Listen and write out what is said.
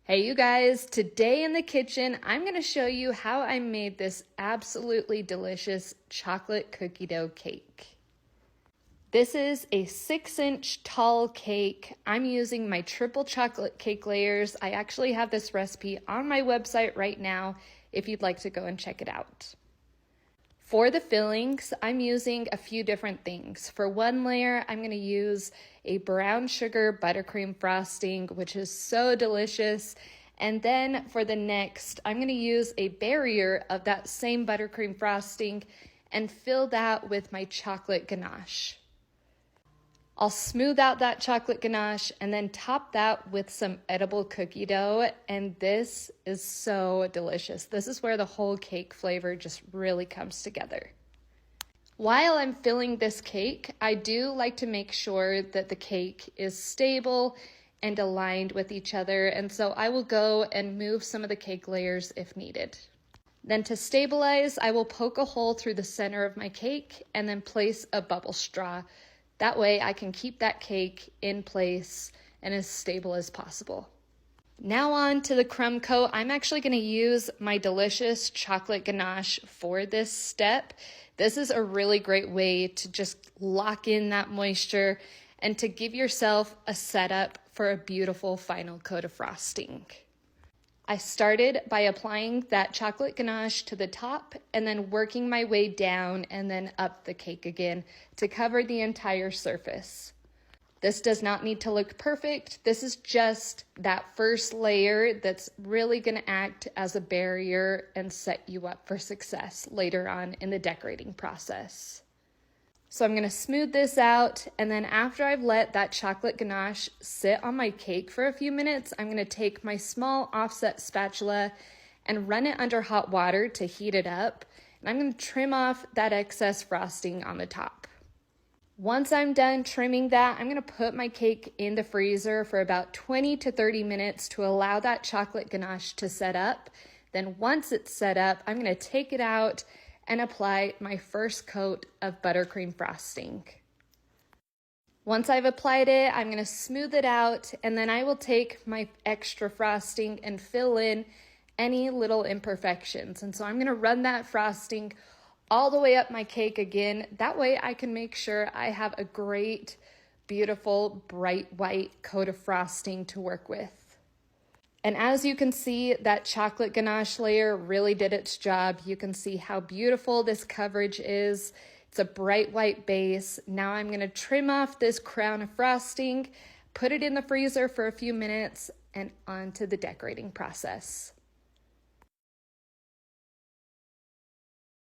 Hey you guys, today in the kitchen, I'm going to show you how I made this absolutely delicious chocolate cookie dough cake. This is a 6-inch tall cake. I'm using my triple chocolate cake layers. I actually have this recipe on my website right now if you'd like to go and check it out. For the fillings, I'm using a few different things. For one layer, I'm going to use a brown sugar buttercream frosting, which is so delicious. And then for the next, I'm going to use a barrier of that same buttercream frosting and fill that with my chocolate ganache. I'll smooth out that chocolate ganache and then top that with some edible cookie dough, and this is so delicious. This is where the whole cake flavor just really comes together. While I'm filling this cake, I do like to make sure that the cake is stable and aligned with each other, and so I will go and move some of the cake layers if needed. Then to stabilize, I will poke a hole through the center of my cake and then place a bubble straw. That way I can keep that cake in place and as stable as possible. Now on to the crumb coat. I'm actually going to use my delicious chocolate ganache for this step. This is a really great way to just lock in that moisture and to give yourself a setup for a beautiful final coat of frosting. I started by applying that chocolate ganache to the top and then working my way down and then up the cake again to cover the entire surface. This does not need to look perfect. This is just that first layer that's really going to act as a barrier and set you up for success later on in the decorating process. So I'm going to smooth this out, and then after I've let that chocolate ganache sit on my cake for a few minutes, I'm going to take my small offset spatula and run it under hot water to heat it up, and I'm going to trim off that excess frosting on the top. Once I'm done trimming that, I'm going to put my cake in the freezer for about 20 to 30 minutes to allow that chocolate ganache to set up. Then once it's set up, I'm going to take it out and apply my first coat of buttercream frosting. Once I've applied it, I'm going to smooth it out, and then I will take my extra frosting and fill in any little imperfections. And so I'm going to run that frosting all the way up my cake again. That way I can make sure I have a great, beautiful, bright white coat of frosting to work with. And as you can see, that chocolate ganache layer really did its job. You can see how beautiful this coverage is. It's a bright white base. Now I'm going to trim off this crown of frosting, put it in the freezer for a few minutes, and on to the decorating process.